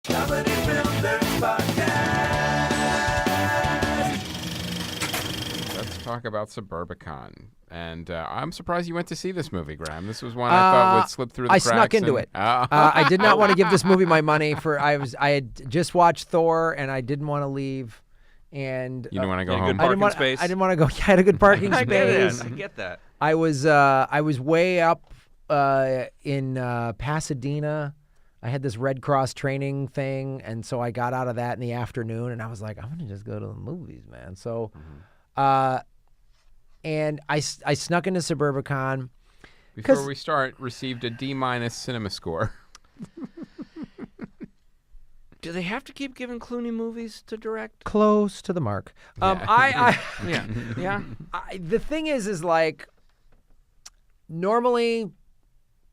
Comedy Film Nerds Podcast. Let's talk about Suburbicon. And I'm surprised you went to see this movie, Graham. This was one I thought would slip through the cracks. I snuck into it. I did not want to give this movie my money. I had just watched Thor, and I didn't want to leave. And you didn't want to go home. Good parking space. I didn't want to go. I had a good parking space. I get that. I was way up in Pasadena. I had this Red Cross training thing, and so I got out of that in the afternoon, and I was like, I'm gonna just go to the movies, man. So, and I snuck into Suburbicon. Before we start, received a D- cinema score. Do they have to keep giving Clooney movies to direct? Close to the mark. Yeah. The thing is like, normally,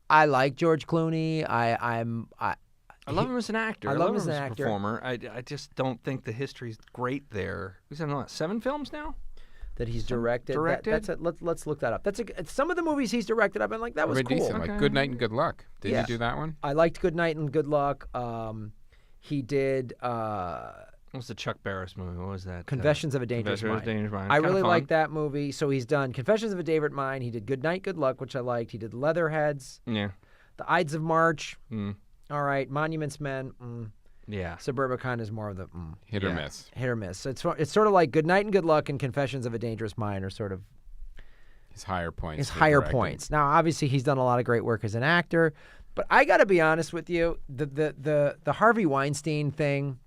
I like George Clooney. I love him as an actor. I love him as him an as a actor. performer. I just don't think the history's great there. He's in what, 7 films now? that he's directed. Directed? Let's look that up. Some of the movies he's directed. I've been like, that was cool. Decent, like Good Night and Good Luck. Did Yeah. you do that one? I liked Good Night and Good Luck. He did What was the Chuck Barris movie? What was that? Confessions of a Dangerous Confessions of a Mind. Dangerous Mind. I Kinda really fun. like that movie. So he's done Confessions of a Dangerous Mind. He did Good Night, Good Luck, which I liked. He did Leatherheads, Yeah. The Ides of March. Mm. All right, Monuments Men. Yeah. Suburbicon is more of the Hit or Yeah. miss. hit or miss. It's sort of like Good Night and Good Luck and Confessions of a Dangerous Mind are sort of His higher points. his for higher directing. points. Now, obviously, he's done a lot of great work as an actor, but I got to be honest with you, the Harvey Weinstein thing,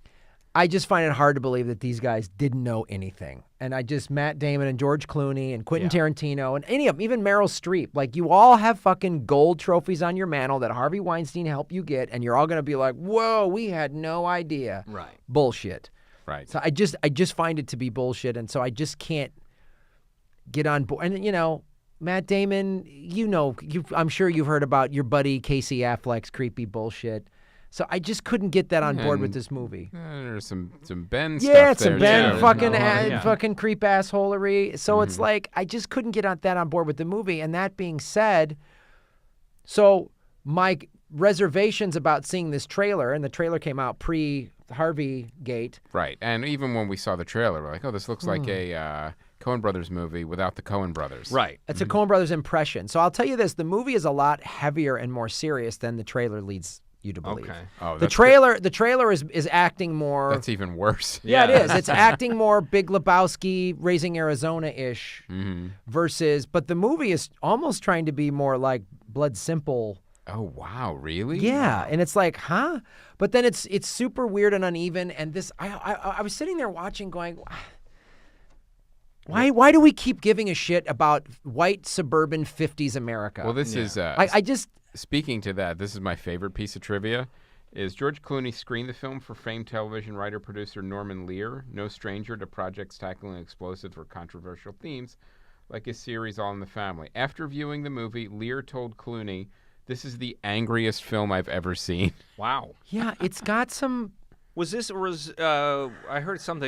I just find it hard to believe that these guys didn't know anything. And Matt Damon and George Clooney and Quentin Tarantino and any of them, even Meryl Streep, like you all have fucking gold trophies on your mantle that Harvey Weinstein helped you get, and you're all going to be like, whoa, we had no idea. Right. Bullshit. Right. So I just find it to be bullshit, and so I just can't get on board. And Matt Damon, I'm sure you've heard about your buddy Casey Affleck's creepy bullshit. So I just couldn't get that on board with And- this movie. There's some Ben Yeah, stuff it's some there, Ben too. fucking Yeah. fucking creep assholery. So it's like I just couldn't get that on board with the movie. And that being said, so my reservations about seeing this trailer, and the trailer came out pre-Harvey Gate. Right. And even when we saw the trailer, we're like, oh, this looks like a Coen Brothers movie without the Coen Brothers. Right. It's a Coen Brothers impression. So I'll tell you this: the movie is a lot heavier and more serious than the trailer leads you to believe. Okay. Oh, The that's trailer is acting more. That's even worse. Yeah, it is. It's acting more Big Lebowski, Raising Arizona-ish versus, but the movie is almost trying to be more like Blood Simple. Oh, wow. Really? Yeah, and it's like, huh? But then it's super weird and uneven. And this, I was sitting there watching, going, why do we keep giving a shit about white suburban '50s America? Well, this is... I just. Speaking to that, this is my favorite piece of trivia, is George Clooney screened the film for famed television writer-producer Norman Lear, no stranger to projects tackling explosive or controversial themes, like his series All in the Family. After viewing the movie, Lear told Clooney, "This is the angriest film I've ever seen." Wow. Yeah, it's got some. I heard some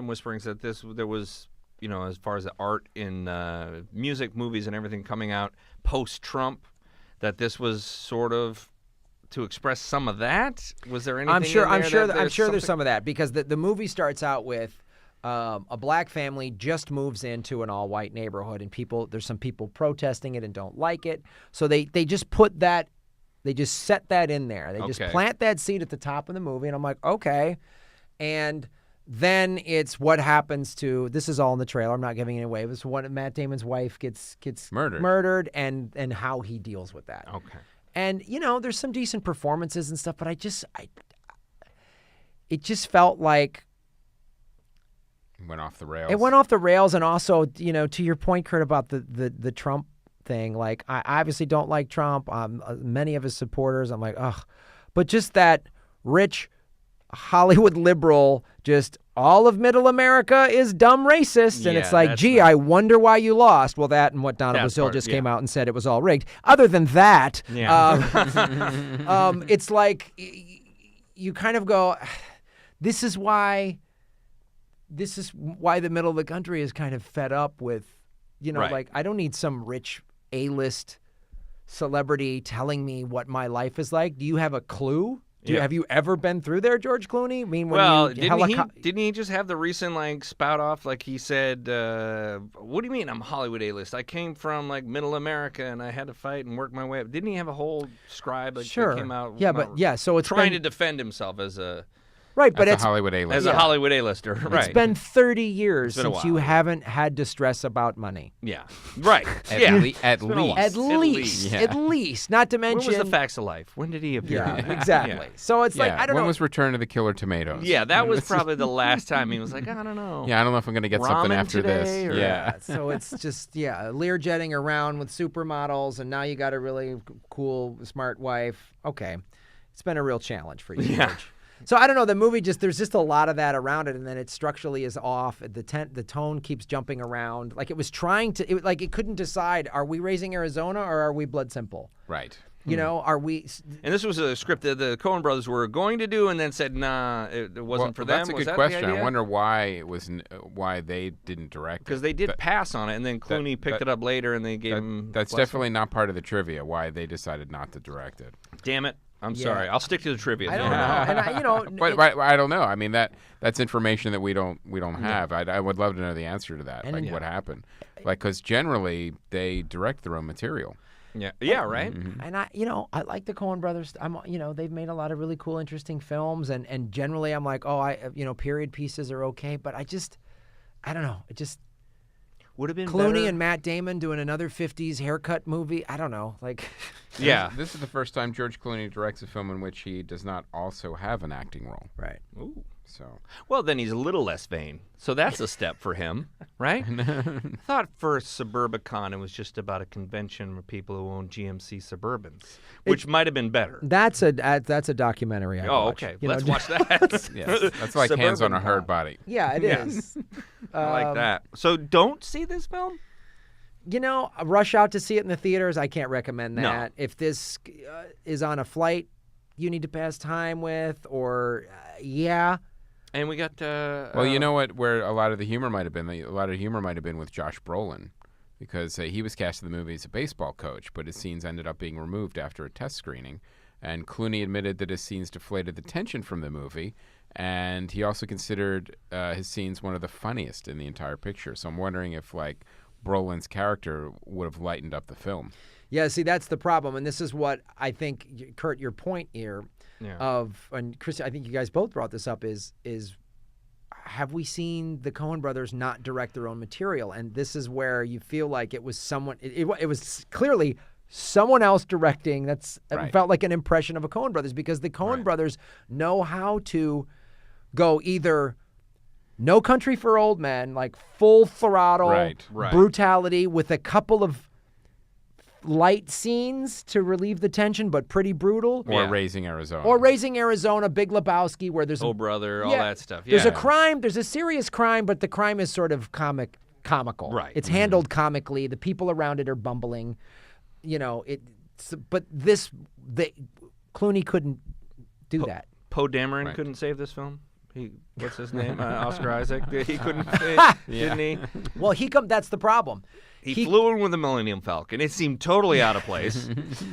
whisperings that there was, as far as the art in music, movies, and everything coming out post-Trump, that this was sort of to express some of that. Was there anything? I'm sure there's there's some of that because the movie starts out with a black family just moves into an all-white neighborhood, and there's some people protesting it and don't like it. So they just put that, they just set that in there. They just plant that seed at the top of the movie, and I'm like, okay. And then it's what happens to, this is all in the trailer, I'm not giving it away. This is when Matt Damon's wife gets murdered and how he deals with that. Okay. And, there's some decent performances and stuff, but it just felt like It went off the rails. it went off the rails. And also, to your point, Kurt, about the Trump thing, like I obviously don't like Trump. Many of his supporters, I'm like, ugh. But just that rich Hollywood liberal, just all of middle America is dumb racist. And it's like, gee, I wonder why you lost. Well, that and what Donna Bazile just came out and said it was all rigged. Other than that, it's like you kind of go, this is why the middle of the country is kind of fed up with, like I don't need some rich A-list celebrity telling me what my life is like. Do you have a clue? Have you ever been through there, George Clooney? I mean, when Well, you didn't he just have the recent like spout off? Like he said, "What do you mean I'm Hollywood A-list? I came from like Middle America and I had to fight and work my way up." Didn't he have a whole scribe? Like, Sure. that came out, Yeah, but so it's trying been, to defend himself as a right, but it's Hollywood A-list. as a Hollywood A-lister. Right. it's been 30 years been a since you while, yeah. haven't had to stress about money. Yeah. Right. At yeah. least. At least, Yeah. at least. Not to When mention was the Facts of Life? When did he appear? Yeah, exactly. Yeah. So it's like Yeah, I don't when know. was Return of the Killer Tomatoes? Yeah, that was probably the last time he was like, I don't know. Yeah, I don't know if I'm going to get something Ramen after today, this. or- Yeah. So it's just Learjetting around with supermodels, and now you got a really cool, smart wife. Okay, it's been a real challenge for you, Yeah. George. So I don't know. The movie there's just a lot of that around it, and then it structurally is off. The tone keeps jumping around. Like it was trying to, it couldn't decide: are we Raising Arizona or are we Blood Simple? Right. You know, are we? And this was a script that the Coen brothers were going to do, and then said, "Nah, it wasn't for them." That's a Was good that question. The idea? I wonder why it was why they didn't direct it. Because they did pass on it, and then Clooney picked it up later, and they gave him. That's blessing. definitely not part of the trivia. Why they decided not to direct it. Damn it! I'm Yeah. sorry. I'll stick to the trivia. I don't then. know. And But I don't know. I mean that's information that we don't have. I would love to know the answer to that. And- Like what happened. Like because generally they direct their own material. Yeah. Yeah. Right. And I like the Coen brothers. They've made a lot of really cool, interesting films, and generally I'm like, period pieces are okay, but I don't know. It just Would have been Clooney better. and Matt Damon doing another 50s haircut movie. I don't know. Like, Yeah. This is the first time George Clooney directs a film in which he does not also have an acting role. right. Ooh. So Well, then he's a little less vain. So that's a step for him, right? I thought for Suburbicon it was just about a convention with people who own GMC Suburbans, which might have been better. That's a documentary. I Oh, watch. okay. You know, Let's watch that. yes, that's like Hands on a Suburbicon. Hard Body. Yeah, it is. I like that. So don't see this film? Rush out to see it in the theaters. I can't recommend No. that. If this is on a flight you need to pass time with, or yeah. And we got. Well, you know what? Where a lot of the humor might have been. A lot of the humor might have been with Josh Brolin, because he was cast in the movie as a baseball coach, but his scenes ended up being removed after a test screening. And Clooney admitted that his scenes deflated the tension from the movie, and he also considered his scenes one of the funniest in the entire picture. So I'm wondering if Brolin's character would have lightened up the film. Yeah, see, that's the problem. And this is what I think, Kurt, your point here and Chris, I think you guys both brought this up, is have we seen the Coen brothers not direct their own material? And this is where you feel like it was someone, it was clearly someone else directing. It felt like an impression of a Coen brothers, because the Coen brothers know how to go either No Country for Old Men, like full throttle Right. brutality with a couple of light scenes to relieve the tension, but pretty brutal. Or Yeah. Raising Arizona. Or Raising Arizona, Big Lebowski, where there's Oh, brother, all yeah, that stuff. Yeah. There's a crime, there's a serious crime, but the crime is sort of comical. Right. It's handled comically. The people around it are bumbling. But Clooney couldn't do that. Poe Dameron Right. couldn't save this film. What's his name? Oscar Isaac. He couldn't, didn't he? Well, that's the problem. He flew in with the Millennium Falcon. It seemed totally out of place.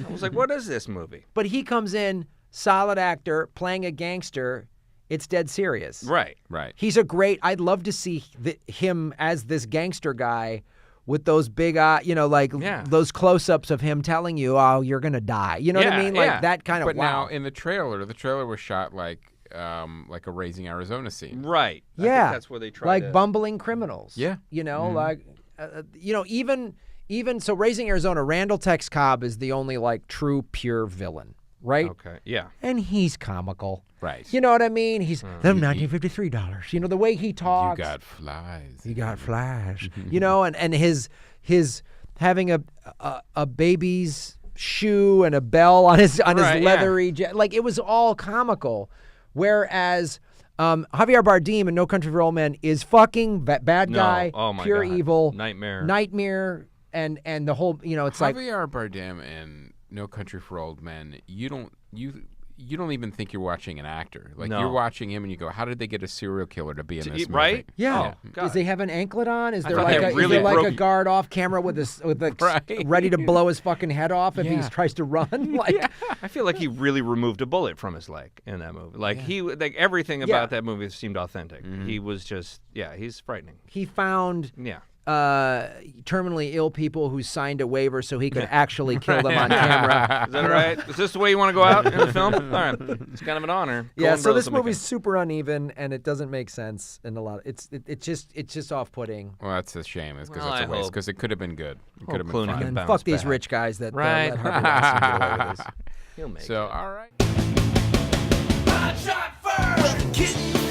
I was like, what is this movie? But he comes in, solid actor, playing a gangster. It's dead serious. Right. Right. He's I'd love to see him as this gangster guy with those big, those close-ups of him telling you, "Oh, you're gonna die." You know what I mean? Like that kind of. But wow. now in the trailer was shot like a Raising Arizona scene. Right. I Yeah, think that's where they tried like to... bumbling criminals. Yeah. Even so, Raising Arizona, Randall Tex Cobb is the only true pure villain, right? Okay. Yeah. And he's comical. Right. You know what I mean? He's them $1953. You know the way he talks. You got flies. You got flash. And his having a baby's shoe and a bell on his leathery it was all comical. Whereas Javier Bardem in No Country for Old Men is fucking bad guy, Oh my pure God. evil, Nightmare. and the whole it's like Javier Bardem in No Country for Old Men. you don't even think you're watching an actor. Like No. you're watching him and you go, how did they get a serial killer to be in this movie? Right? Yeah. Oh, God. Does he have an anklet on? Is there thought like they a, really is there like a broke- guard off camera with Right. ready to blow his fucking head off if he Yeah. tries to run? Like, I feel like he really removed a bullet from his leg in that movie. Like like everything about that movie seemed authentic. He was just, he's frightening. he found Yeah. terminally ill people who signed a waiver so he could actually kill them on camera. Is that right? Is this the way you want to go out in the film? All right. It's kind of an honor. Yeah, Coen so Brothers this will make movie's super uneven and it doesn't make sense in a lot. It's just off-putting. Well, that's a shame. It's because Well, it's a I waste. hope- Because it could have been good. It could have been Clooney fun. can And bounce fuck these back. rich guys that Right. let Harvey Weinstein get away with this. He'll make So, it. all right. I shot first.